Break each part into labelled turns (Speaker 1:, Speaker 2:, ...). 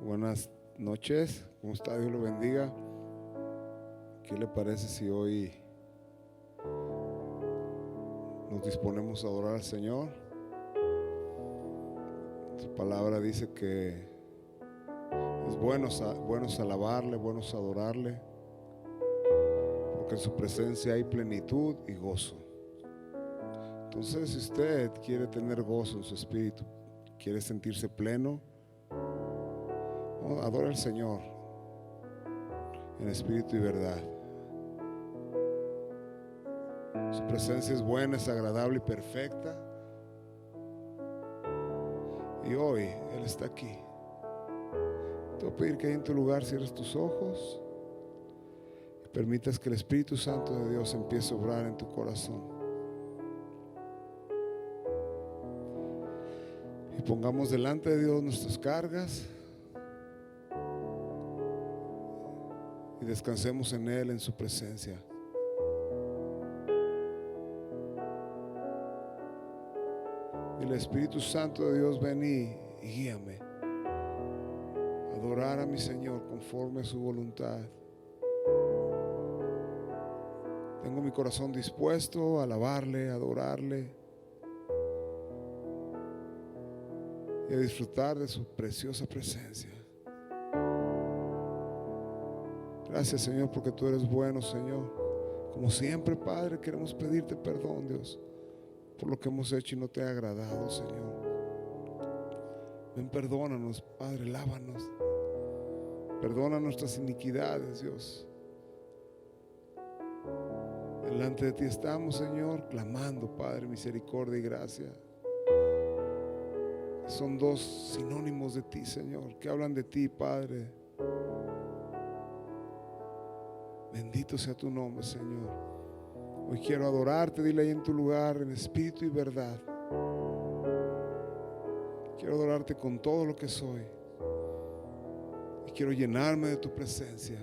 Speaker 1: Buenas noches, ¿cómo está? Dios lo bendiga. ¿Qué le parece si hoy nos disponemos a adorar al Señor? Su palabra dice que es bueno alabarle, bueno adorarle, porque en su presencia hay plenitud y gozo. Entonces, si usted quiere tener gozo en su espíritu, quiere sentirse pleno, adora al Señor en espíritu y verdad. Su presencia es buena, es agradable y perfecta. Y hoy Él está aquí. Te voy a pedir que ahí en tu lugar cierres tus ojos y permitas que el Espíritu Santo de Dios empiece a obrar en tu corazón. Y pongamos delante de Dios nuestras cargas y descansemos en Él, en su presencia. Y el Espíritu Santo de Dios, ven y guíame a adorar a mi Señor conforme a su voluntad. Tengo mi corazón dispuesto a alabarle, a adorarle y a disfrutar de su preciosa presencia. Gracias, Señor, porque tú eres bueno, Señor. Como siempre, Padre, queremos pedirte perdón, Dios, por lo que hemos hecho y no te ha agradado, Señor. Ven, perdónanos, Padre, lávanos. Perdona nuestras iniquidades, Dios. Delante de ti estamos, Señor, clamando, Padre, misericordia y gracia. Son dos sinónimos de ti, Señor, que hablan de ti, Padre. Bendito sea tu nombre, Señor. Hoy quiero adorarte, dile ahí en tu lugar, en espíritu y verdad. Quiero adorarte con todo lo que soy. Y quiero llenarme de tu presencia.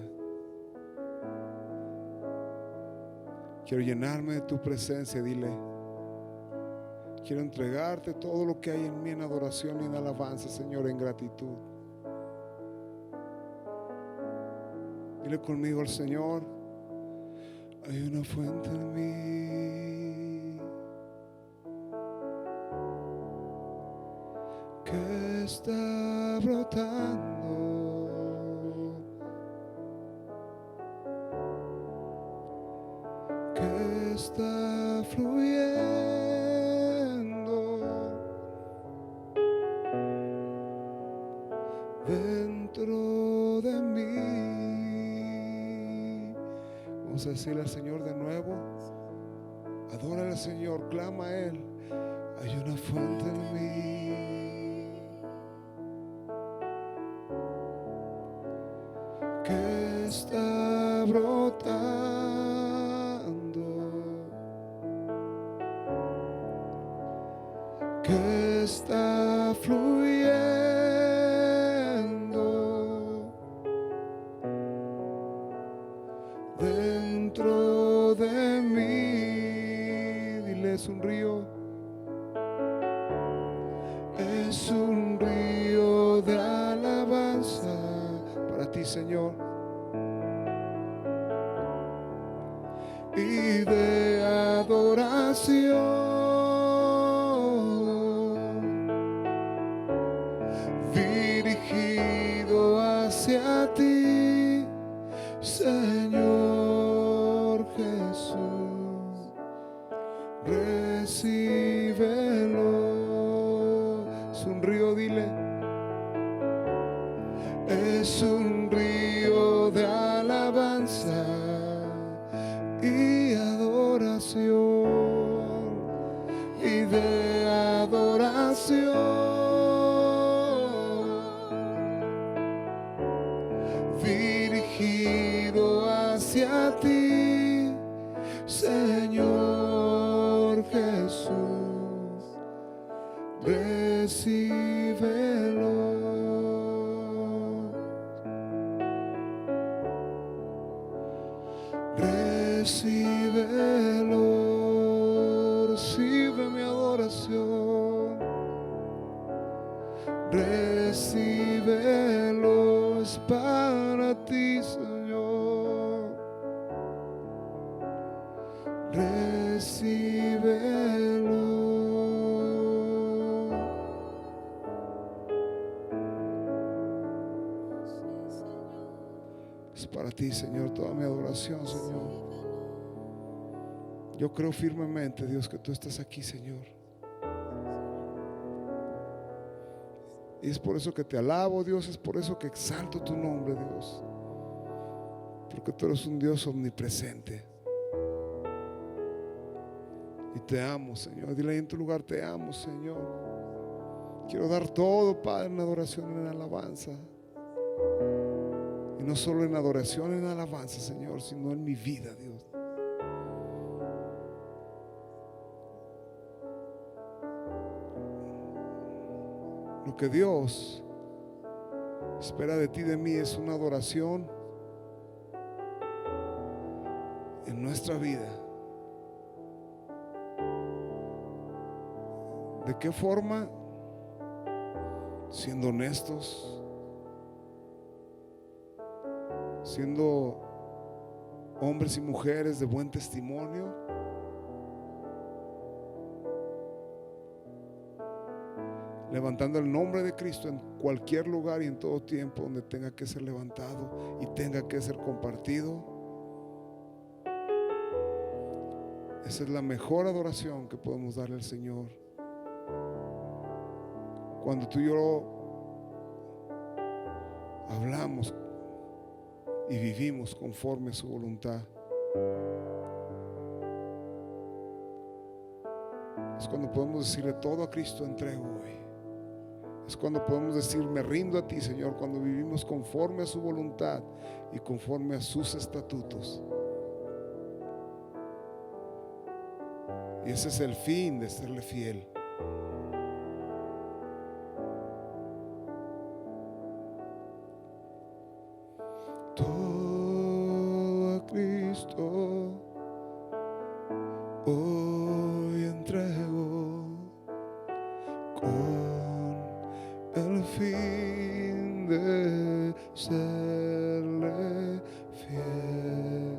Speaker 1: Quiero llenarme de tu presencia, dile. Quiero entregarte todo lo que hay en mí en adoración y en alabanza, Señor, en gratitud. Dile conmigo al Señor: hay una fuente en mí que está brotando, que está fluyendo dentro de mí. Vamos a decirle al Señor de nuevo: adora al Señor, clama a Él. Hay una fuente en mí que está brotando, que está fluyendo dentro de mí. Dile: es un río, es un río de alabanza para ti, Señor, y de adoración, dirigido hacia ti, Señor Jesús. Recíbelo. Es un río, dile. Es un río de alabanza y adoración, y de adoración, dirigido hacia ti, Señor Jesús. Recíbelo. Recíbelo, recibe mi adoración. Recíbelo. es para ti, Señor. Recíbelo. Es para ti, Señor, toda mi adoración, Señor. Yo creo firmemente, Dios, que tú estás aquí, Señor. Y es por eso que te alabo, Dios. Es por eso que exalto tu nombre, Dios. Porque tú eres un Dios omnipresente. Y te amo, Señor. Dile ahí en tu lugar: te amo, Señor. Quiero dar todo, Padre, en adoración, en alabanza. Y no solo en adoración, en alabanza, Señor, sino en mi vida, Dios. Lo que Dios espera de ti, de mí, es una adoración en nuestra vida. ¿De qué forma? Siendo honestos, siendo hombres y mujeres de buen testimonio, levantando el nombre de Cristo en cualquier lugar y en todo tiempo donde tenga que ser levantado y tenga que ser compartido. Esa es la mejor adoración que podemos darle al Señor. Cuando tú y yo hablamos y vivimos conforme a su voluntad, es cuando podemos decirle: todo a Cristo entrego hoy. Es cuando podemos decir: me rindo a ti, Señor. Cuando vivimos conforme a su voluntad y conforme a sus estatutos. Y ese es el fin de serle fiel. Todo a Cristo hoy entrego, con el fin de serle fiel.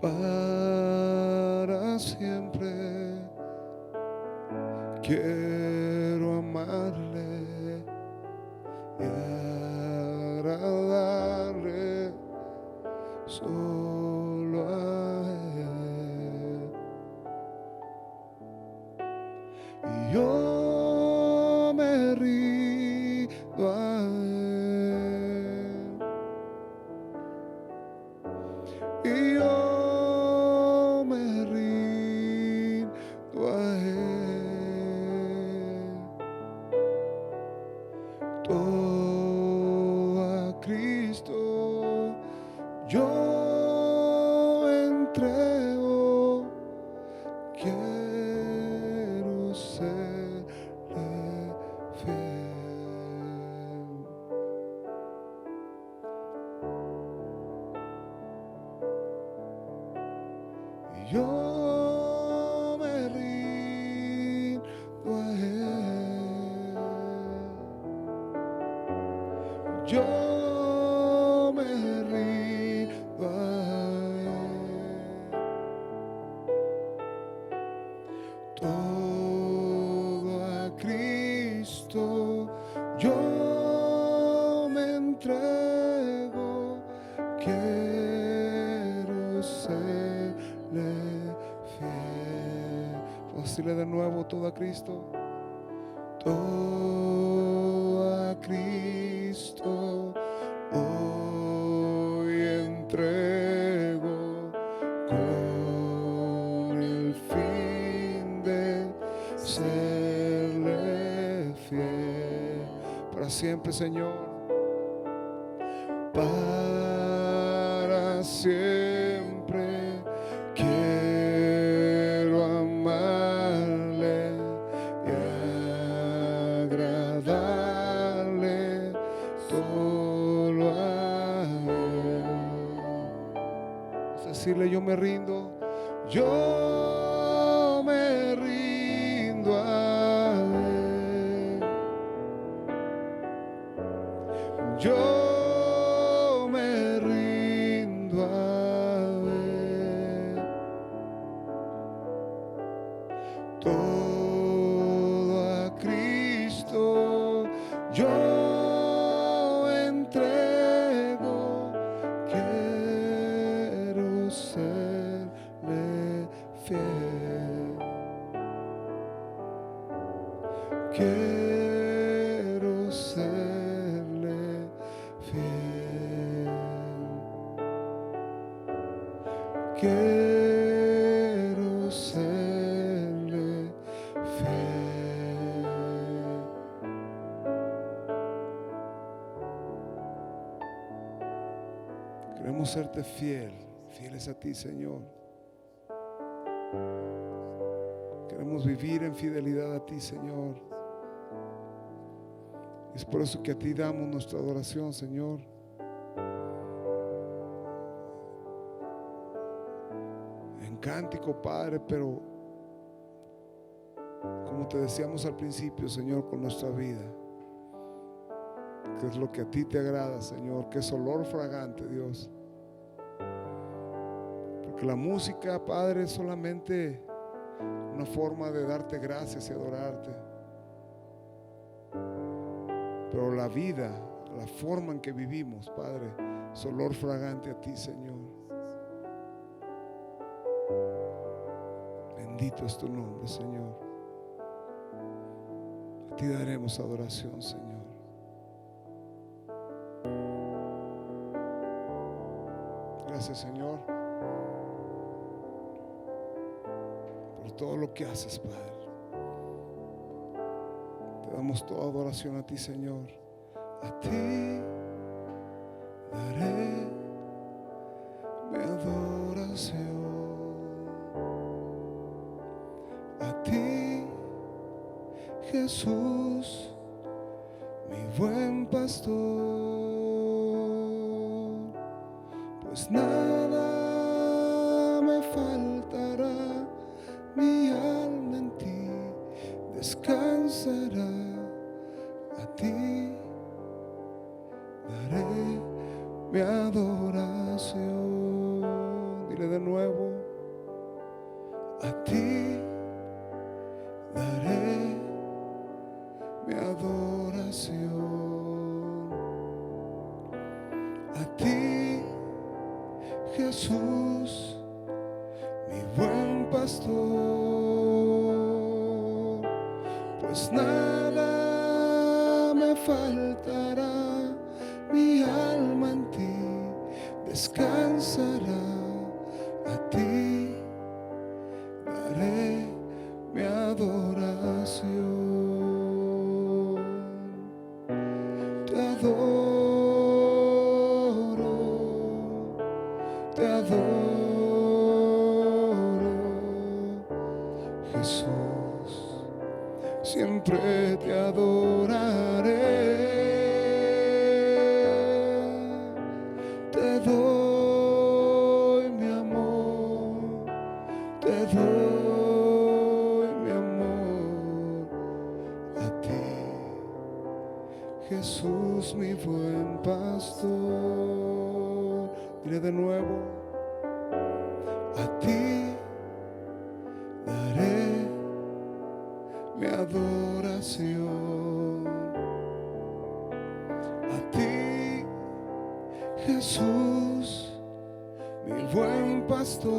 Speaker 1: Para siempre quiero amarle y agradarle solo a Él. Y yo me rindo a Él. Y yo me rindo a Él. Todo a Cristo yo entrego. Quiero serle fiel. Y yo me rindo a Él. Yo me rindo a Él. Todo a Cristo yo me entrego. Quiero serle fiel. ¿Puedo decirle de nuevo: todo a Cristo? Todo a Cristo hoy entrego, con el fin de serle fiel. Para siempre, Señor. Para siempre quiero amarle y agradarle solo a Él. Es decirle: yo me rindo. Yo me rindo a Él. yo me rindo a ver todo a Cristo, yo entrego, quiero serle fiel, quiero serle fiel, quiero serle fiel. Queremos serte fieles a ti, Señor. Queremos vivir en fidelidad a ti, Señor. Es por eso que a ti damos nuestra adoración, Señor. En cántico, Padre, pero como te decíamos al principio, Señor, con nuestra vida, que es lo que a ti te agrada, Señor, que es olor fragante, Dios. Porque la música, Padre, es solamente una forma de darte gracias y adorarte. Pero la vida, la forma en que vivimos, Padre, es olor fragante a ti, Señor. Bendito es tu nombre, Señor. A ti daremos adoración, Señor. Gracias, Señor, por todo lo que haces, Padre. Te damos toda adoración a ti, Señor. A ti daré mi adoración. A ti, Jesús, mi buen pastor. Pues nada me faltará, mi alma en ti descansará. A ti daré mi adoración. Dile de nuevo: a ti daré mi adoración. A ti, Jesús, mi buen pastor. Pues nada me faltará, mi alma en ti descansará. A ti daré mi adoración. Te adoro, te adoro, Jesús, siempre te adoraré. Te doy mi amor, te doy mi amor a ti, Jesús, mi buen pastor. Dile de nuevo: a ti daré mi adoración. A ti, Jesús, mi buen pastor.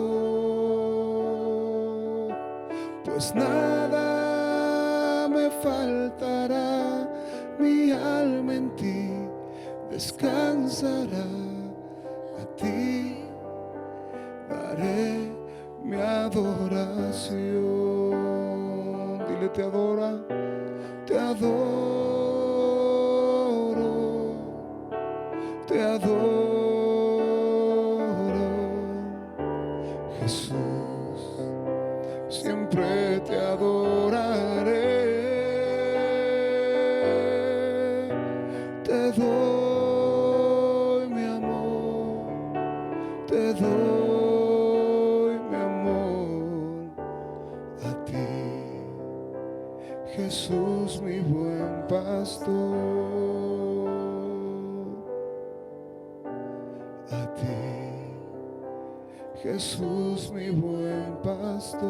Speaker 1: Pues nada me faltará, mi alma en ti descansará. A ti daré mi adoración. Dile: te adora, te adoro, te adoro, Jesús, siempre te adoraré. Te doy mi amor, te doy mi amor a ti, Jesús, mi buen pastor. a ti, Jesús mi buen pastor,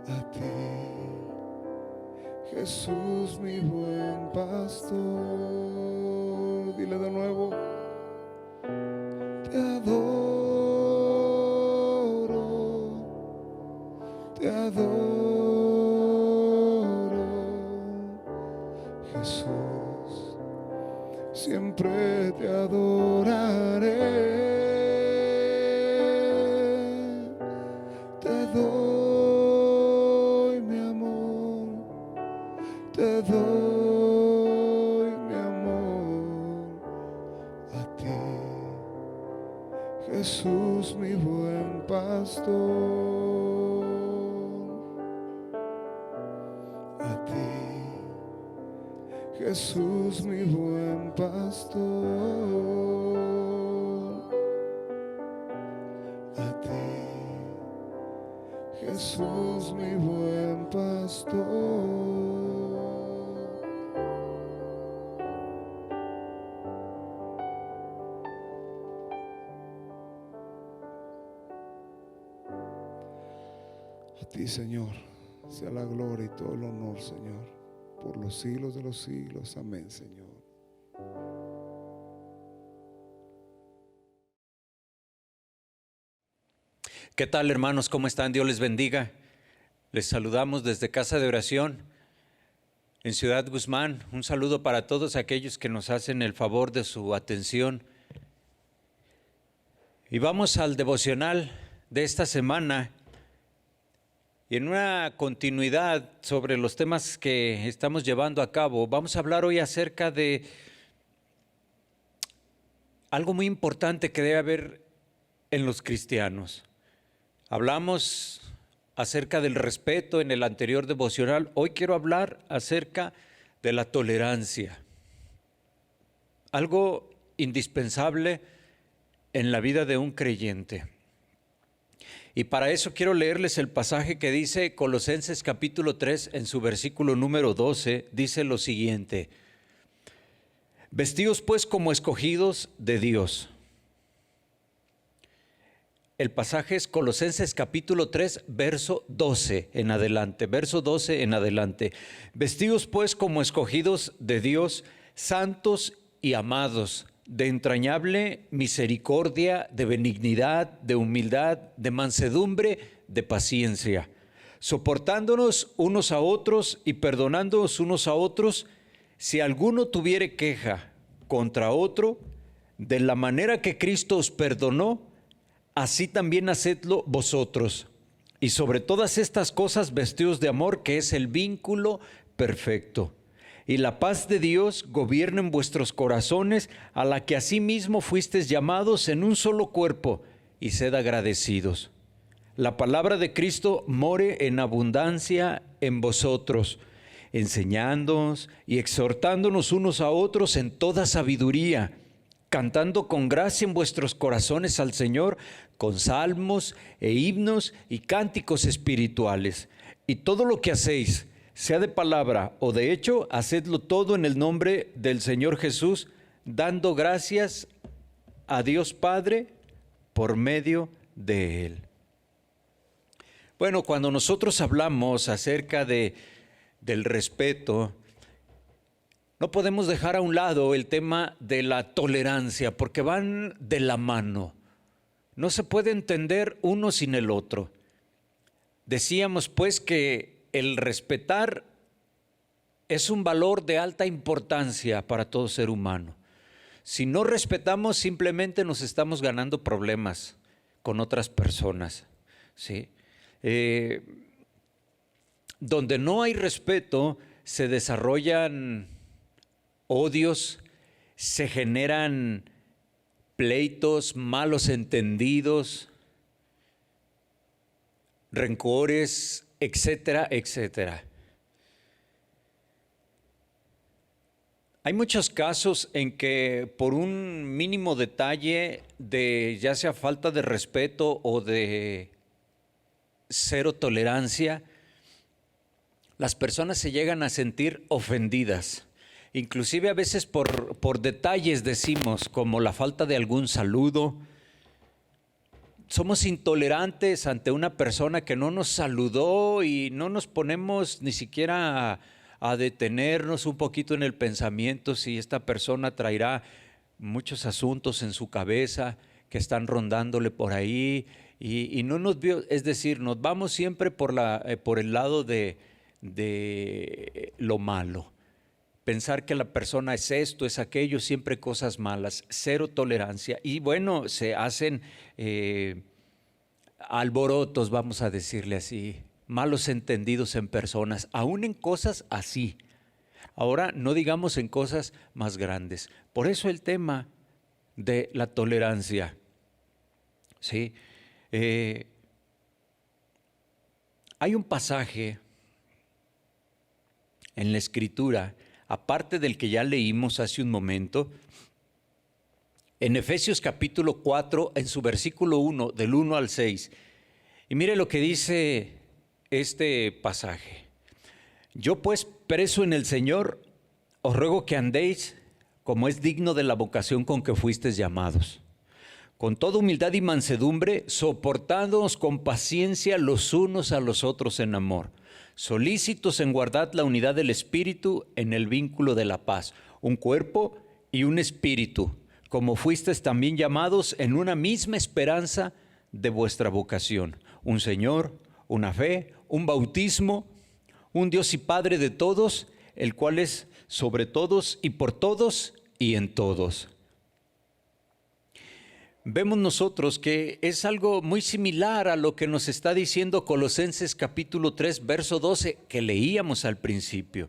Speaker 1: a ti, Jesús mi buen pastor. Dile de nuevo: te adoro, Jesús, siempre te adoraré. Te doy mi amor, te doy mi amor a ti, Jesús mi buen pastor, a ti, Jesús mi buen pastor, a ti, Jesús mi buen pastor. A ti, Señor, sea la gloria y todo el honor, Señor, por los siglos de los siglos. Amén, Señor.
Speaker 2: ¿Qué tal, hermanos? ¿Cómo están? Dios les bendiga. Les saludamos desde Casa de Oración en Ciudad Guzmán. Un saludo para todos aquellos que nos hacen el favor de su atención. Y vamos al devocional de esta semana. Y en una continuidad sobre los temas que estamos llevando a cabo, vamos a hablar hoy acerca de algo muy importante que debe haber en los cristianos. Hablamos acerca del respeto en el anterior devocional. Hoy quiero hablar acerca de la tolerancia. Algo indispensable en la vida de un creyente. Y para eso quiero leerles el pasaje que dice Colosenses capítulo 3 en su versículo número 12, dice lo siguiente: vestidos pues como escogidos de Dios. El pasaje es Colosenses capítulo 3, verso 12 en adelante, verso 12 en adelante. Vestidos pues como escogidos de Dios, santos y amados, de entrañable misericordia, de benignidad, de humildad, de mansedumbre, de paciencia, soportándonos unos a otros y perdonándonos unos a otros, si alguno tuviere queja contra otro, de la manera que Cristo os perdonó, así también hacedlo vosotros. Y sobre todas estas cosas vestidos de amor, que es el vínculo perfecto. Y la paz de Dios gobierna en vuestros corazones, a la que asimismo fuisteis llamados en un solo cuerpo, y sed agradecidos. La palabra de Cristo more en abundancia en vosotros, enseñándonos y exhortándonos unos a otros en toda sabiduría, cantando con gracia en vuestros corazones al Señor, con salmos e himnos y cánticos espirituales. Y todo lo que hacéis, sea de palabra o de hecho, hacedlo todo en el nombre del Señor Jesús, dando gracias a Dios Padre por medio de Él. Bueno, cuando nosotros hablamos acerca del respeto, no podemos dejar a un lado el tema de la tolerancia, porque van de la mano. No se puede entender uno sin el otro. Decíamos pues que el respetar es un valor de alta importancia para todo ser humano. Si no respetamos, simplemente nos estamos ganando problemas con otras personas, ¿sí? Donde no hay respeto, se desarrollan odios, se generan pleitos, malos entendidos, rencores, etcétera, etcétera. Hay muchos casos en que por un mínimo detalle de ya sea falta de respeto o de cero tolerancia, las personas se llegan a sentir ofendidas. inclusive a veces por detalles decimos, como la falta de algún saludo. Somos intolerantes ante una persona que no nos saludó y no nos ponemos ni siquiera a detenernos un poquito en el pensamiento si esta persona traerá muchos asuntos en su cabeza que están rondándole por ahí y no nos vio. Es decir, nos vamos siempre por el lado de lo malo. Pensar que la persona es esto, es aquello, siempre cosas malas, cero tolerancia. Y bueno, se hacen alborotos, vamos a decirle así, malos entendidos en personas, aún en cosas así. Ahora no digamos en cosas más grandes. Por eso el tema de la tolerancia. ¿Sí? Hay un pasaje en la Escritura, aparte del que ya leímos hace un momento, en Efesios capítulo 4, en su versículo 1, del 1 al 6. Y mire lo que dice este pasaje. Yo pues, preso en el Señor, os ruego que andéis como es digno de la vocación con que fuisteis llamados, con toda humildad y mansedumbre, soportándoos con paciencia los unos a los otros en amor, solícitos en guardar la unidad del Espíritu en el vínculo de la paz, un cuerpo y un espíritu, como fuisteis también llamados en una misma esperanza de vuestra vocación, un Señor, una fe, un bautismo, un Dios y Padre de todos, el cual es sobre todos y por todos y en todos. Vemos nosotros que es algo muy similar a lo que nos está diciendo Colosenses capítulo 3, verso 12, que leíamos al principio.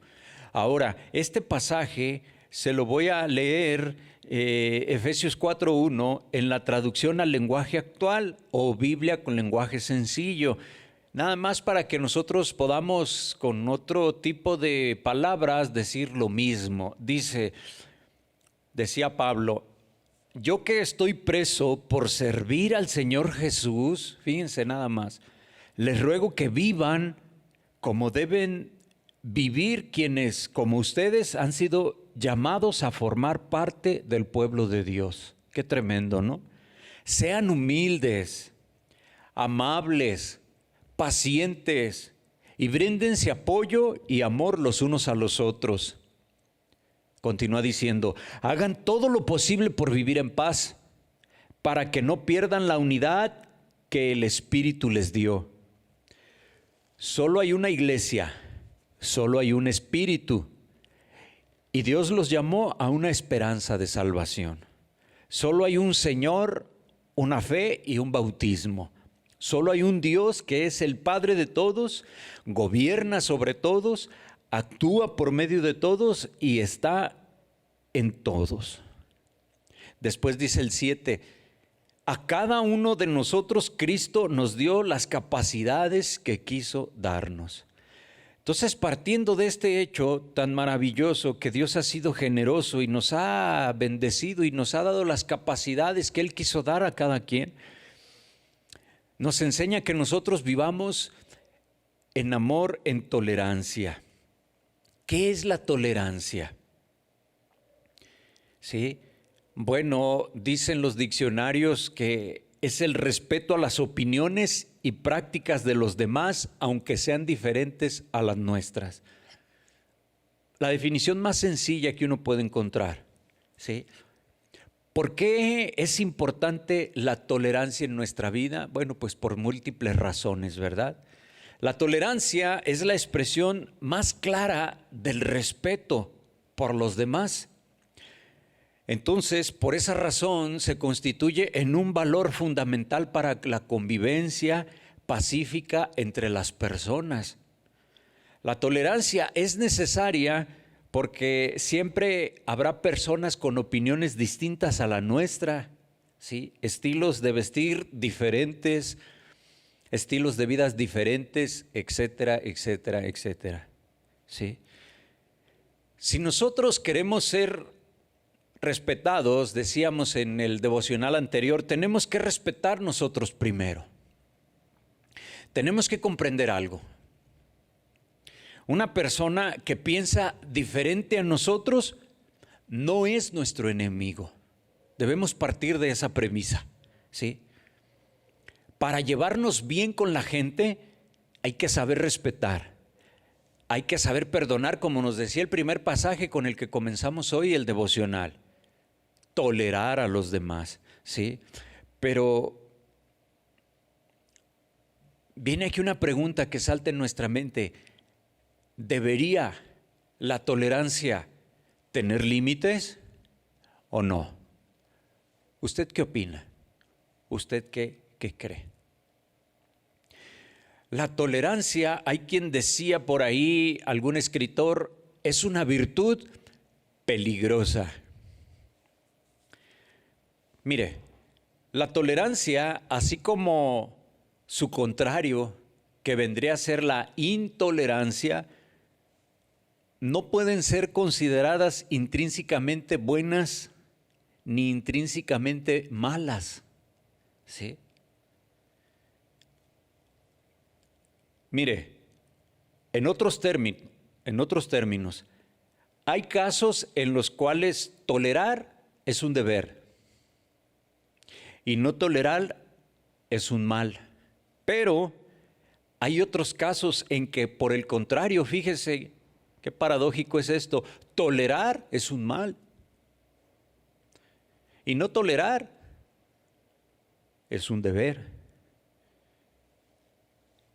Speaker 2: Ahora, este pasaje se lo voy a leer, Efesios 4:1, en la traducción al lenguaje actual o Biblia con lenguaje sencillo. Nada más para que nosotros podamos con otro tipo de palabras decir lo mismo. Decía Pablo, yo que estoy preso por servir al Señor Jesús, fíjense nada más, les ruego que vivan como deben vivir quienes, como ustedes, han sido llamados a formar parte del pueblo de Dios. Qué tremendo, ¿no? Sean humildes, amables, pacientes y bríndense apoyo y amor los unos a los otros. Continúa diciendo, hagan todo lo posible por vivir en paz, para que no pierdan la unidad que el Espíritu les dio. Solo hay una iglesia, solo hay un Espíritu, y Dios los llamó a una esperanza de salvación. Solo hay un Señor, una fe y un bautismo. Solo hay un Dios que es el Padre de todos, gobierna sobre todos, actúa por medio de todos y está en todos. Después dice el 7, a cada uno de nosotros Cristo nos dio las capacidades que quiso darnos. Entonces, partiendo de este hecho tan maravilloso que Dios ha sido generoso y nos ha bendecido y nos ha dado las capacidades que Él quiso dar a cada quien, nos enseña que nosotros vivamos en amor, en tolerancia. ¿Qué es la tolerancia? ¿Sí? Bueno, dicen los diccionarios que es el respeto a las opiniones y prácticas de los demás, aunque sean diferentes a las nuestras. La definición más sencilla que uno puede encontrar, ¿sí? ¿Por qué es importante la tolerancia en nuestra vida? Bueno, pues por múltiples razones, ¿verdad? La tolerancia es la expresión más clara del respeto por los demás. Entonces, por esa razón, se constituye en un valor fundamental para la convivencia pacífica entre las personas. La tolerancia es necesaria porque siempre habrá personas con opiniones distintas a la nuestra, ¿sí? Estilos de vestir diferentes, estilos de vidas diferentes, etcétera, etcétera, etcétera, ¿sí? Si nosotros queremos ser respetados, decíamos en el devocional anterior, tenemos que respetar nosotros primero. Tenemos que comprender algo. Una persona que piensa diferente a nosotros no es nuestro enemigo. Debemos partir de esa premisa, ¿sí? Para llevarnos bien con la gente hay que saber respetar, hay que saber perdonar, como nos decía el primer pasaje con el que comenzamos hoy el devocional. Tolerar a los demás, ¿sí? Pero viene aquí una pregunta que salta en nuestra mente. ¿Debería la tolerancia tener límites o no? ¿Usted qué opina? ¿Usted qué cree? La tolerancia, hay quien decía por ahí, algún escritor, es una virtud peligrosa. Mire, la tolerancia, así como su contrario, que vendría a ser la intolerancia, no pueden ser consideradas intrínsecamente buenas ni intrínsecamente malas, ¿sí? Mire, en otros términos, hay casos en los cuales tolerar es un deber y no tolerar es un mal. Pero hay otros casos en que, por el contrario, fíjese qué paradójico es esto, tolerar es un mal y no tolerar es un deber.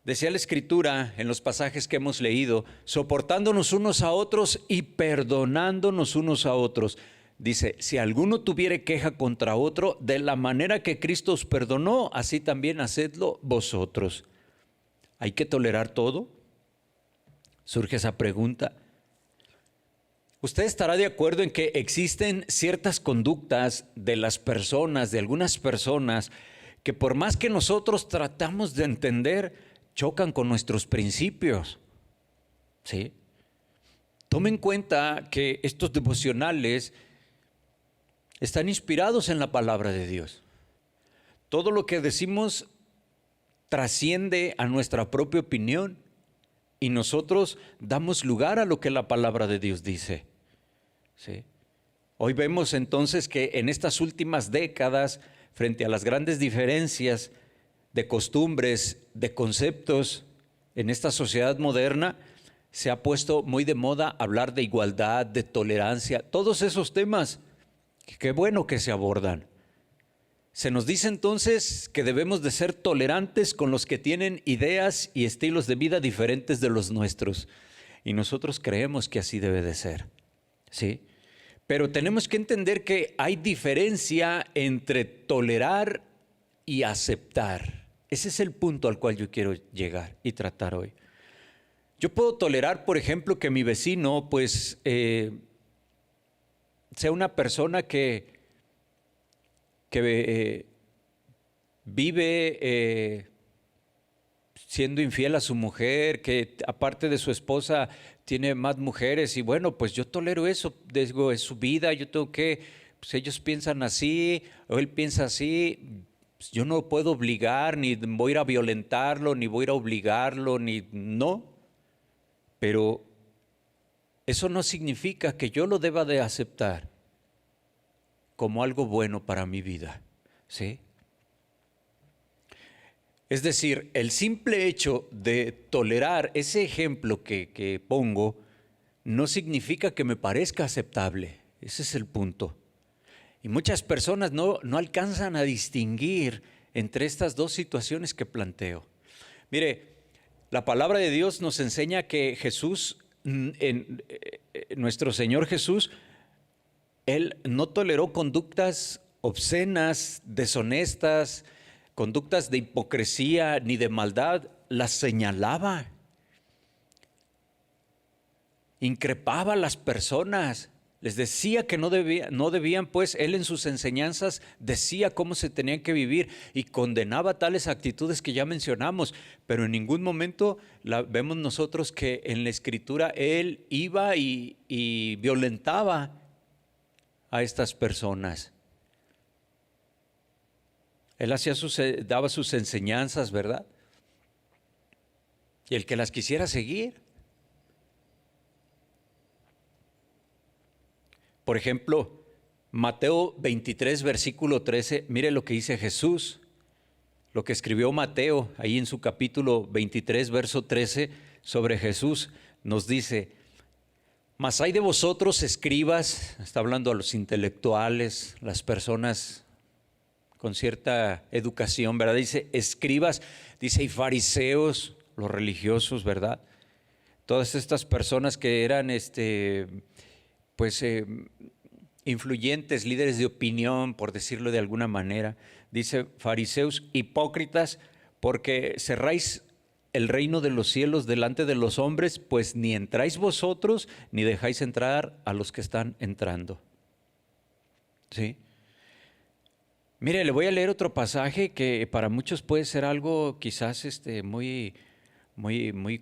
Speaker 2: Decía la Escritura en los pasajes que hemos leído, soportándonos unos a otros y perdonándonos unos a otros. Dice, si alguno tuviere queja contra otro, de la manera que Cristo os perdonó, así también hacedlo vosotros. ¿Hay que tolerar todo? Surge esa pregunta. Usted estará de acuerdo en que existen ciertas conductas de las personas, de algunas personas, que por más que nosotros tratamos de entender, chocan con nuestros principios, ¿sí? Tome en cuenta que estos devocionales están inspirados en la palabra de Dios. Todo lo que decimos trasciende a nuestra propia opinión y nosotros damos lugar a lo que la palabra de Dios dice, ¿sí? Hoy vemos entonces que en estas últimas décadas, frente a las grandes diferencias de costumbres, de conceptos en esta sociedad moderna, se ha puesto muy de moda hablar de igualdad, de tolerancia, todos esos temas. Qué bueno que se abordan. Se nos dice entonces que debemos de ser tolerantes con los que tienen ideas y estilos de vida diferentes de los nuestros. Y nosotros creemos que así debe de ser, ¿sí? Pero tenemos que entender que hay diferencia entre tolerar y aceptar. Ese es el punto al cual yo quiero llegar y tratar hoy. Yo puedo tolerar, por ejemplo, que mi vecino, pues, sea una persona que vive siendo infiel a su mujer, que aparte de su esposa tiene más mujeres, y bueno, pues yo tolero eso, digo, es su vida, yo tengo que, pues ellos piensan así, o él piensa así. Yo no puedo obligar, ni voy a ir a violentarlo, ni voy a ir a obligarlo, ni no. Pero eso no significa que yo lo deba de aceptar como algo bueno para mi vida, ¿sí? Es decir, el simple hecho de tolerar ese ejemplo que pongo no significa que me parezca aceptable. Ese es el punto. Y muchas personas no alcanzan a distinguir entre estas dos situaciones que planteo. Mire, la palabra de Dios nos enseña que Jesús, nuestro Señor Jesús, Él no toleró conductas obscenas, deshonestas, conductas de hipocresía ni de maldad, las señalaba. Increpaba a las personas. Les decía que no debían, pues él en sus enseñanzas decía cómo se tenían que vivir y condenaba tales actitudes que ya mencionamos, pero en ningún momento vemos nosotros que en la Escritura él iba y violentaba a estas personas. Él daba sus enseñanzas, ¿verdad? Y el que las quisiera seguir, Por ejemplo, Mateo 23, versículo 13, mire lo que dice Jesús, lo que escribió Mateo ahí en su capítulo 23, verso 13, sobre Jesús, nos dice: mas hay de vosotros, escribas, está hablando a los intelectuales, las personas con cierta educación, ¿verdad? Dice escribas, dice, y fariseos, los religiosos, ¿verdad? Todas estas personas que eran influyentes, líderes de opinión, por decirlo de alguna manera. Dice, fariseos, hipócritas, porque cerráis el reino de los cielos delante de los hombres, pues ni entráis vosotros, ni dejáis entrar a los que están entrando. ¿Sí? Mire, le voy a leer otro pasaje que para muchos puede ser algo quizás muy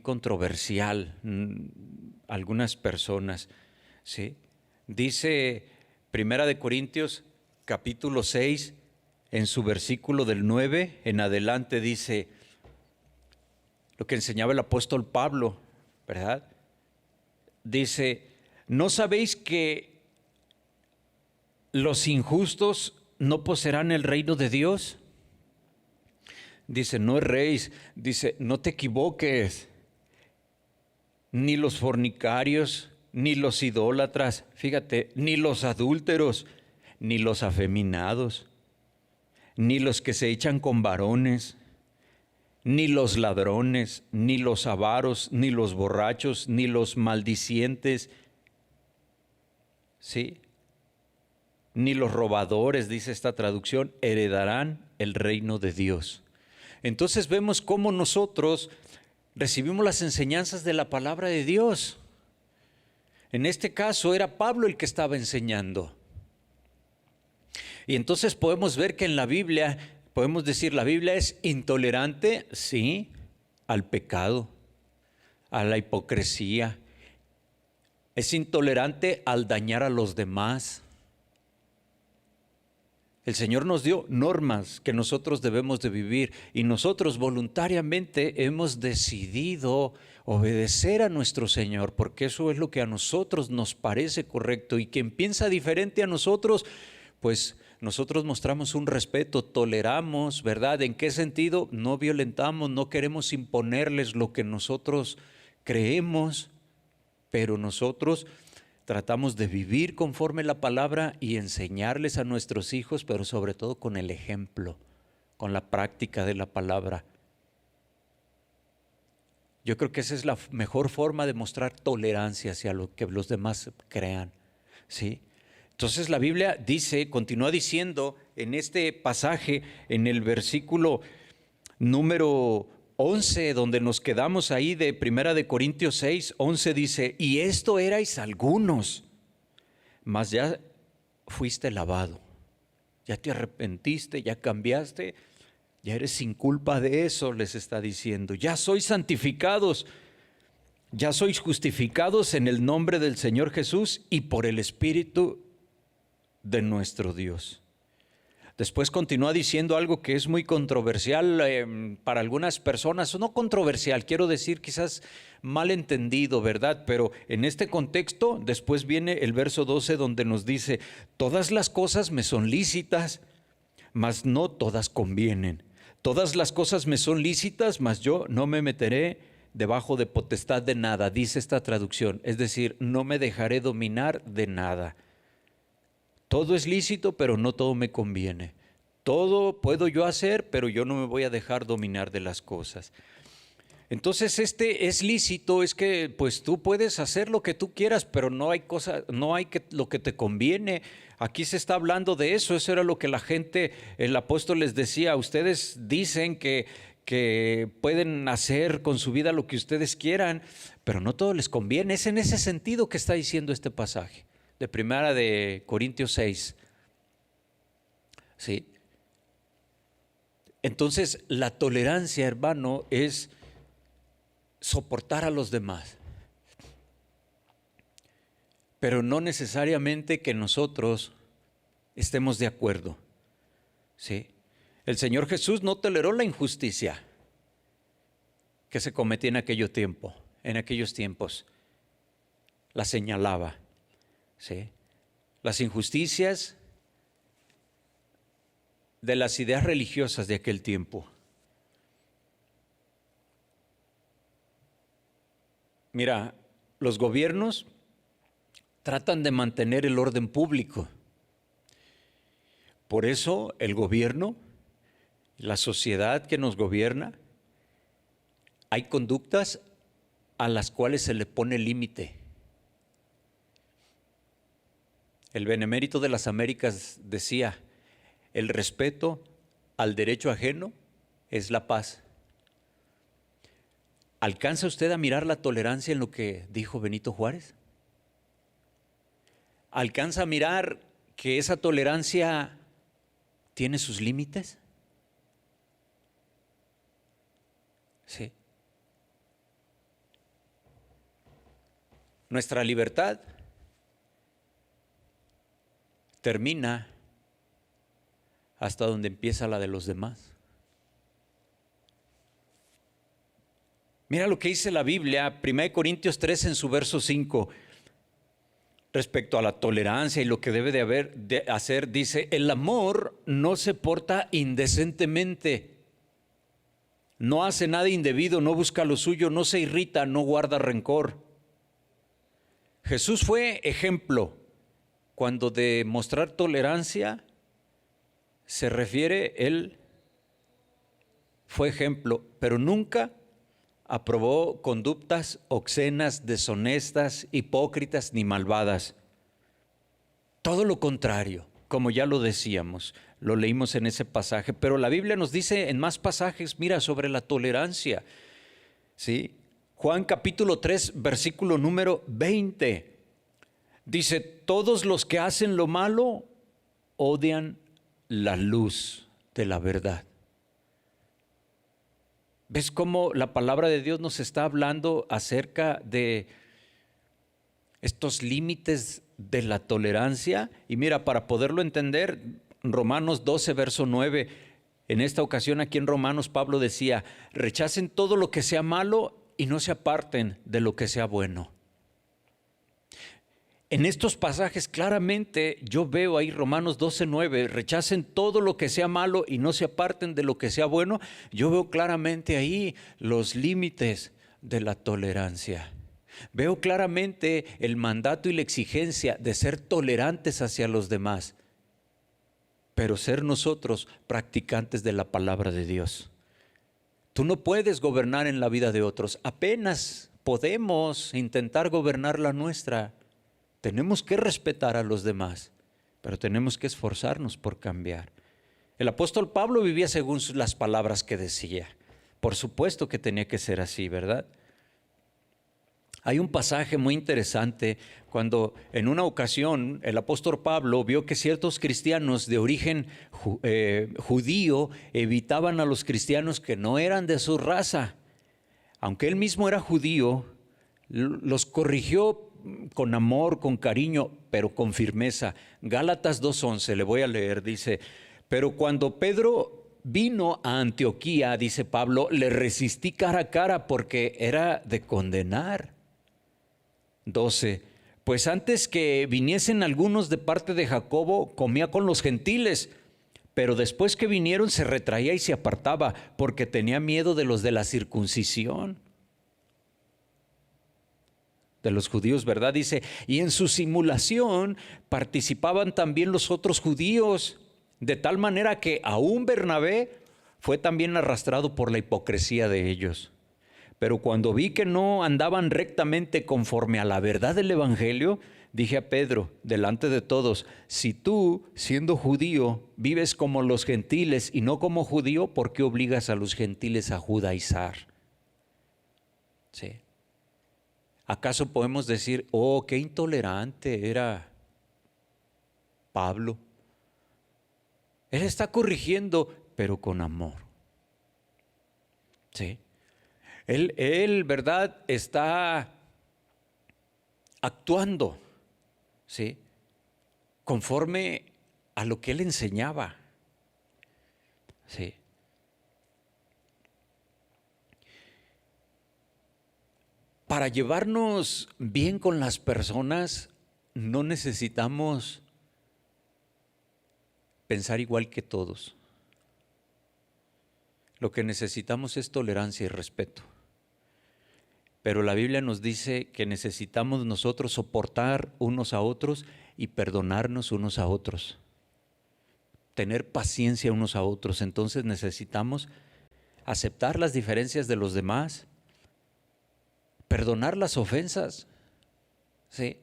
Speaker 2: controversial, algunas personas, ¿sí? Dice Primera de Corintios, capítulo 6, en su versículo del 9 en adelante, dice lo que enseñaba el apóstol Pablo, ¿verdad? Dice, ¿no sabéis que los injustos no poseerán el reino de Dios? Dice, no erréis, dice, no te equivoques, ni los fornicarios, ni los idólatras, fíjate, ni los adúlteros, ni los afeminados, ni los que se echan con varones, ni los ladrones, ni los avaros, ni los borrachos, ni los maldicientes, ¿sí? Ni los robadores, dice esta traducción, heredarán el reino de Dios. Entonces vemos cómo nosotros recibimos las enseñanzas de la palabra de Dios. En este caso era Pablo el que estaba enseñando. Y entonces podemos ver que en la Biblia, podemos decir, la Biblia es intolerante, sí, al pecado, a la hipocresía. Es intolerante al dañar a los demás. El Señor nos dio normas que nosotros debemos de vivir y nosotros voluntariamente hemos decidido obedecer a nuestro Señor, porque eso es lo que a nosotros nos parece correcto, y quien piensa diferente a nosotros, pues nosotros mostramos un respeto, toleramos, ¿verdad? ¿En qué sentido? No violentamos, no queremos imponerles lo que nosotros creemos, pero nosotros tratamos de vivir conforme la palabra y enseñarles a nuestros hijos, pero sobre todo con el ejemplo, con la práctica de la palabra. Yo creo que esa es la mejor forma de mostrar tolerancia hacia lo que los demás crean, ¿sí? Entonces la Biblia dice, continúa diciendo en este pasaje, en el versículo número 11, donde nos quedamos ahí de Primera de Corintios 6, 11 dice, y esto erais algunos, mas ya fuiste lavado, ya te arrepentiste, ya cambiaste, ya eres sin culpa de eso, les está diciendo, ya sois santificados, ya sois justificados en el nombre del Señor Jesús y por el Espíritu de nuestro Dios. Después continúa diciendo algo que es muy controversial para algunas personas, no controversial, quiero decir quizás mal entendido, ¿verdad? Pero en este contexto, después viene el verso 12 donde nos dice, todas las cosas me son lícitas, mas no todas convienen. Todas las cosas me son lícitas, mas yo no me meteré debajo de potestad de nada, dice esta traducción, es decir, no me dejaré dominar de nada. Todo es lícito, pero no todo me conviene. Todo puedo yo hacer, pero yo no me voy a dejar dominar de las cosas. Entonces es lícito, es que pues tú puedes hacer lo que tú quieras, pero no hay lo que te conviene. Aquí se está hablando de eso, eso era lo que la gente, el apóstol les decía, ustedes dicen que pueden hacer con su vida lo que ustedes quieran, pero no todo les conviene. Es en ese sentido que está diciendo este pasaje de Primera de Corintios 6. ¿Sí? Entonces, la tolerancia, hermano, es soportar a los demás, pero no necesariamente que nosotros estemos de acuerdo, ¿sí? El Señor Jesús no toleró la injusticia que se cometía en aquellos tiempos, la señalaba, ¿sí? las injusticias de las ideas religiosas de aquel tiempo. Mira, los gobiernos tratan de mantener el orden público. Por eso el gobierno, la sociedad que nos gobierna, hay conductas a las cuales se le pone límite. El benemérito de las Américas decía: el respeto al derecho ajeno es la paz. ¿Alcanza usted a mirar la tolerancia en lo que dijo Benito Juárez? ¿Alcanza a mirar que esa tolerancia tiene sus límites? Sí. Nuestra libertad termina hasta donde empieza la de los demás. Mira lo que dice la Biblia, 1 Corintios 3 en su verso 5, respecto a la tolerancia y lo que debe de hacer, dice: el amor no se porta indecentemente, no hace nada indebido, no busca lo suyo, no se irrita, no guarda rencor. Jesús fue ejemplo. Cuando de mostrar tolerancia se refiere, Él fue ejemplo, pero nunca aprobó conductas obscenas, deshonestas, hipócritas ni malvadas. Todo lo contrario, como ya lo decíamos, lo leímos en ese pasaje, pero la Biblia nos dice en más pasajes, mira, sobre la tolerancia, ¿sí? Juan capítulo 3, versículo número 20. Dice: todos los que hacen lo malo odian la luz de la verdad. ¿Ves cómo la palabra de Dios nos está hablando acerca de estos límites de la tolerancia? Y mira, para poderlo entender, Romanos 12, verso 9, en esta ocasión aquí en Romanos Pablo decía: rechacen todo lo que sea malo y no se aparten de lo que sea bueno. En estos pasajes claramente yo veo ahí Romanos 12:9, rechacen todo lo que sea malo y no se aparten de lo que sea bueno. Yo veo claramente ahí los límites de la tolerancia. Veo claramente el mandato y la exigencia de ser tolerantes hacia los demás, pero ser nosotros practicantes de la palabra de Dios. Tú no puedes gobernar en la vida de otros, apenas podemos intentar gobernar la nuestra. Tenemos que respetar a los demás, pero tenemos que esforzarnos por cambiar. El apóstol Pablo vivía según las palabras que decía. Por supuesto que tenía que ser así, ¿verdad? Hay un pasaje muy interesante cuando en una ocasión el apóstol Pablo vio que ciertos cristianos de origen judío evitaban a los cristianos que no eran de su raza. Aunque él mismo era judío, los corrigió con amor, con cariño, pero con firmeza. Gálatas 2:11, le voy a leer, dice: pero cuando Pedro vino a Antioquía, dice Pablo, le resistí cara a cara porque era de condenar. 12, pues antes que viniesen algunos de parte de Jacobo, comía con los gentiles, pero después que vinieron se retraía y se apartaba porque tenía miedo de los de la circuncisión, de los judíos, ¿verdad? Dice: y en su simulación participaban también los otros judíos, de tal manera que aún Bernabé fue también arrastrado por la hipocresía de ellos. Pero cuando vi que no andaban rectamente conforme a la verdad del evangelio, dije a Pedro, delante de todos: si tú, siendo judío, vives como los gentiles y no como judío, ¿por qué obligas a los gentiles a judaizar? Sí. ¿Acaso podemos decir: oh, qué intolerante era Pablo? Él está corrigiendo, pero con amor. Sí. Él, ¿verdad?, está actuando, ¿sí?, conforme a lo que él enseñaba. Sí. Para llevarnos bien con las personas no necesitamos pensar igual que todos. Lo que necesitamos es tolerancia y respeto. Pero la Biblia nos dice que necesitamos nosotros soportar unos a otros y perdonarnos unos a otros. Tener paciencia unos a otros. Entonces necesitamos aceptar las diferencias de los demás, perdonar las ofensas, sí,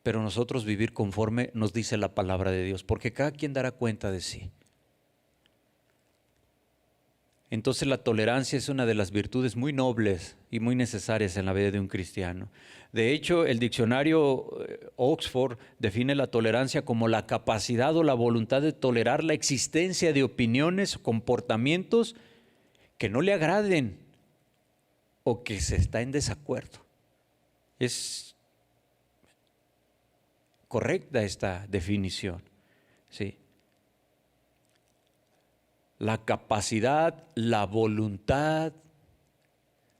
Speaker 2: pero nosotros vivir conforme nos dice la palabra de Dios, porque cada quien dará cuenta de sí. Entonces la tolerancia es una de las virtudes muy nobles y muy necesarias en la vida de un cristiano. De hecho, el diccionario Oxford define la tolerancia como la capacidad o la voluntad de tolerar la existencia de opiniones o comportamientos que no le agraden o que se está en desacuerdo. Es correcta esta definición, ¿sí? La capacidad, la voluntad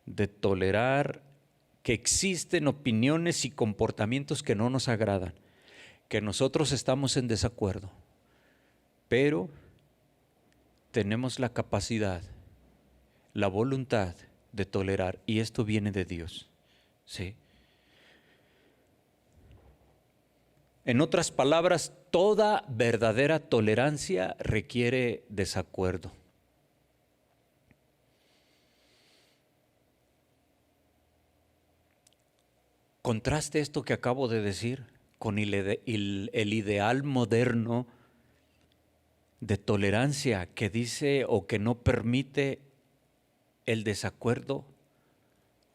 Speaker 2: de tolerar que existen opiniones y comportamientos que no nos agradan, que nosotros estamos en desacuerdo, pero tenemos la capacidad, la voluntad de tolerar, y esto viene de Dios, ¿sí? En otras palabras, toda verdadera tolerancia requiere desacuerdo. Contraste esto que acabo de decir con el ideal moderno de tolerancia que dice o que no permite el desacuerdo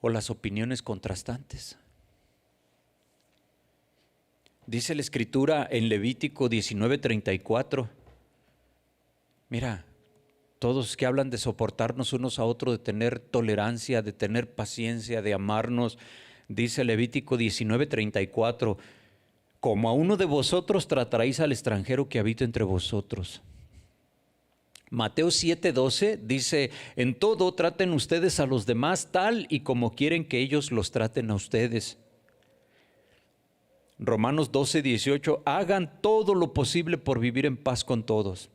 Speaker 2: o las opiniones contrastantes. Dice la Escritura en Levítico 19:34, mira, todos que hablan de soportarnos unos a otros, de tener tolerancia, de tener paciencia, de amarnos, dice Levítico 19:34, como a uno de vosotros trataréis al extranjero que habita entre vosotros. Mateo 7:12 dice, en todo traten ustedes a los demás tal y como quieren que ellos los traten a ustedes. Romanos 12:18, hagan todo lo posible por vivir en paz con todos.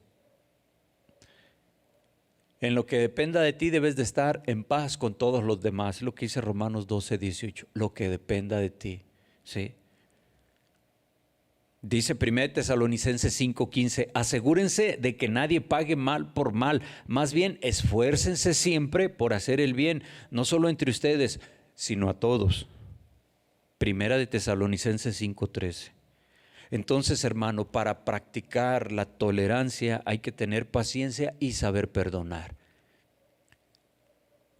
Speaker 2: En lo que dependa de ti debes de estar en paz con todos los demás. Es lo que dice Romanos 12:18, lo que dependa de ti, ¿sí? Dice 1 Tesalonicenses 5:15, asegúrense de que nadie pague mal por mal, más bien esfuércense siempre por hacer el bien, no solo entre ustedes, sino a todos. 1 Tesalonicenses 5:13. Entonces, hermano, para practicar la tolerancia hay que tener paciencia y saber perdonar.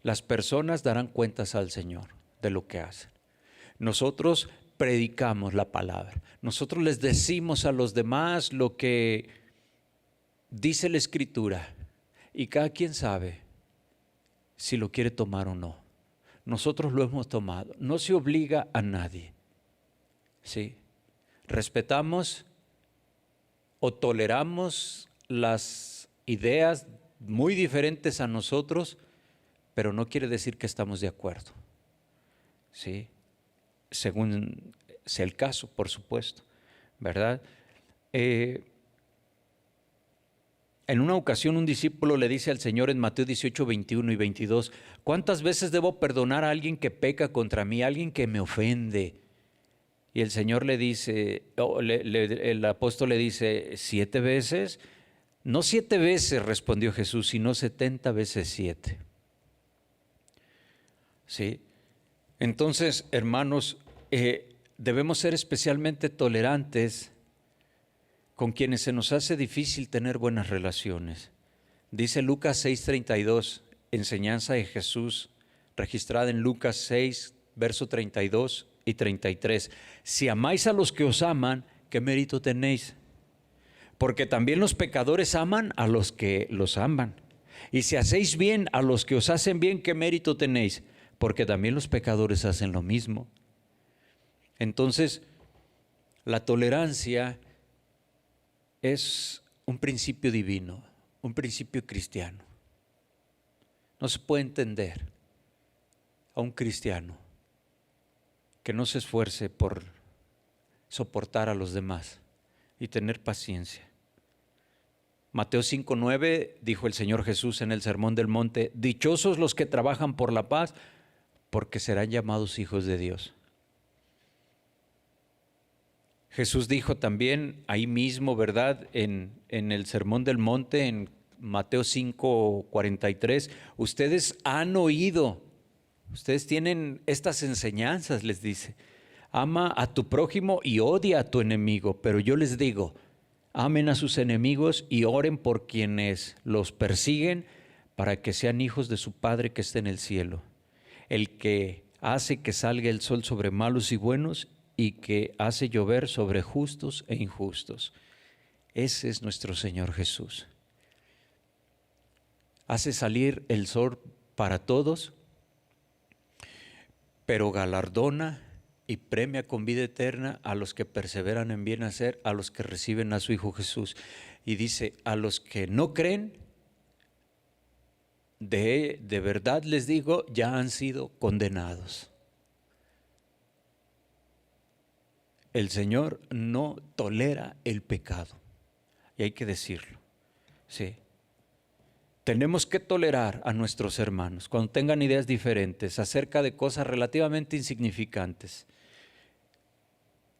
Speaker 2: Las personas darán cuentas al Señor de lo que hacen. Nosotros predicamos la palabra. Nosotros les decimos a los demás lo que dice la Escritura y cada quien sabe si lo quiere tomar o no. Nosotros lo hemos tomado. No se obliga a nadie, ¿sí? Respetamos o toleramos las ideas muy diferentes a nosotros, pero no quiere decir que estamos de acuerdo, ¿sí? Según sea el caso, por supuesto, ¿verdad? En una ocasión un discípulo le dice al Señor en Mateo 18, 21 y 22, ¿cuántas veces debo perdonar a alguien que peca contra mí, a alguien que me ofende? Y el Señor le dice, el apóstol le dice, ¿7 veces? No 7 veces, respondió Jesús, sino 70 veces 7. ¿Sí? Entonces, hermanos, debemos ser especialmente tolerantes con quienes se nos hace difícil tener buenas relaciones. Dice Lucas 6:32, enseñanza de Jesús, registrada en Lucas 6, verso 32 y 33. Si amáis a los que os aman, ¿qué mérito tenéis? Porque también los pecadores aman a los que los aman. Y si hacéis bien a los que os hacen bien, ¿qué mérito tenéis? Porque también los pecadores hacen lo mismo. Entonces, la tolerancia es un principio divino, un principio cristiano. No se puede entender a un cristiano que no se esfuerce por soportar a los demás y tener paciencia. Mateo 5:9 dijo el Señor Jesús en el Sermón del Monte: dichosos los que trabajan por la paz, porque serán llamados hijos de Dios. Jesús dijo también ahí mismo, ¿verdad? En el Sermón del Monte, en Mateo 5:43, ustedes han oído, ustedes tienen estas enseñanzas, les dice: ama a tu prójimo y odia a tu enemigo. Pero yo les digo, amen a sus enemigos y oren por quienes los persiguen, para que sean hijos de su Padre que está en el cielo. El que hace que salga el sol sobre malos y buenos, y que hace llover sobre justos e injustos. Ese es nuestro Señor Jesús. Hace salir el sol para todos, pero galardona y premia con vida eterna a los que perseveran en bien hacer, a los que reciben a su Hijo Jesús. Y dice: a los que no creen, de verdad les digo, ya han sido condenados. El Señor no tolera el pecado, y hay que decirlo, sí. Tenemos que tolerar a nuestros hermanos cuando tengan ideas diferentes acerca de cosas relativamente insignificantes.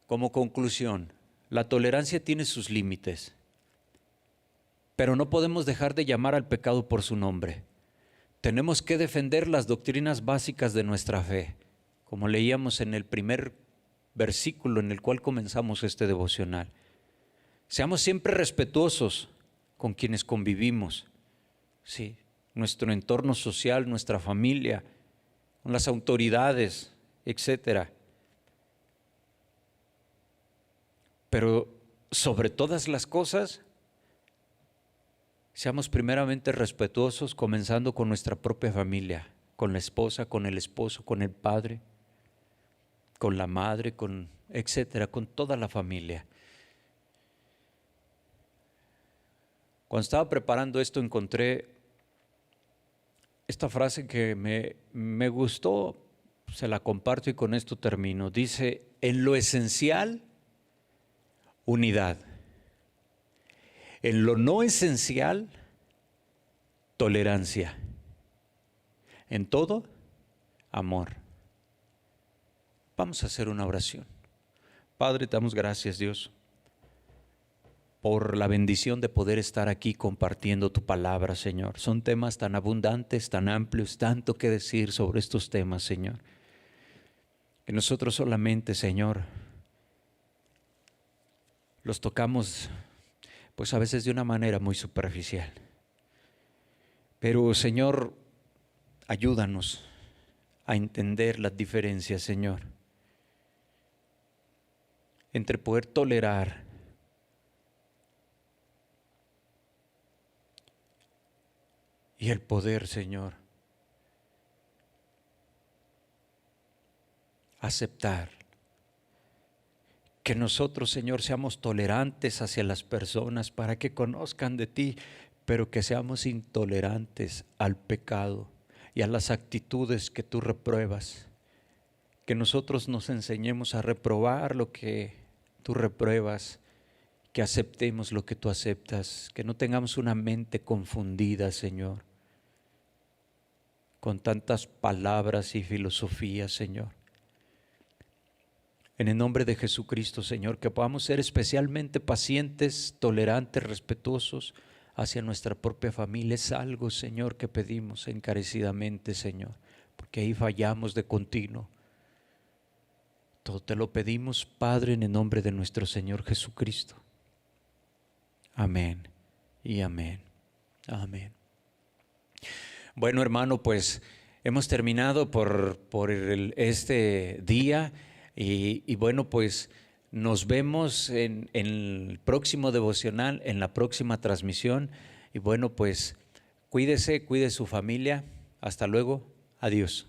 Speaker 2: Como conclusión, la tolerancia tiene sus límites, pero no podemos dejar de llamar al pecado por su nombre. Tenemos que defender las doctrinas básicas de nuestra fe, como leíamos en el primer versículo en el cual comenzamos este devocional. Seamos siempre respetuosos con quienes convivimos, sí, nuestro entorno social, nuestra familia, con las autoridades, etcétera. Pero sobre todas las cosas, seamos primeramente respetuosos, comenzando con nuestra propia familia, con la esposa, con el esposo, con el padre, con la madre, con etcétera, con toda la familia. Cuando estaba preparando esto, encontré esta frase que me gustó, se la comparto y con esto termino. Dice: en lo esencial, unidad. En lo no esencial, tolerancia. En todo, amor. Vamos a hacer una oración. Padre, te damos gracias, Dios, por la bendición de poder estar aquí compartiendo tu palabra, Señor. Son temas tan abundantes, tan amplios, tanto que decir sobre estos temas, Señor, que nosotros solamente, Señor, los tocamos pues a veces de una manera muy superficial. Pero, Señor, ayúdanos a entender las diferencias, Señor, entre poder tolerar y el poder, Señor, aceptar. Que nosotros, Señor, seamos tolerantes hacia las personas para que conozcan de ti, pero que seamos intolerantes al pecado y a las actitudes que tú repruebas. Que nosotros nos enseñemos a reprobar lo que tú repruebas, que aceptemos lo que tú aceptas, que no tengamos una mente confundida, Señor, con tantas palabras y filosofías, Señor. En el nombre de Jesucristo, Señor, que podamos ser especialmente pacientes, tolerantes, respetuosos hacia nuestra propia familia. Es algo, Señor, que pedimos encarecidamente, Señor, porque ahí fallamos de continuo. Todo te lo pedimos, Padre, en el nombre de nuestro Señor Jesucristo. Amén y amén. Amén. Bueno, hermano, pues hemos terminado por este día y bueno, pues nos vemos en el próximo devocional, en la próxima transmisión. Y bueno, pues cuídese, cuide su familia. Hasta luego. Adiós.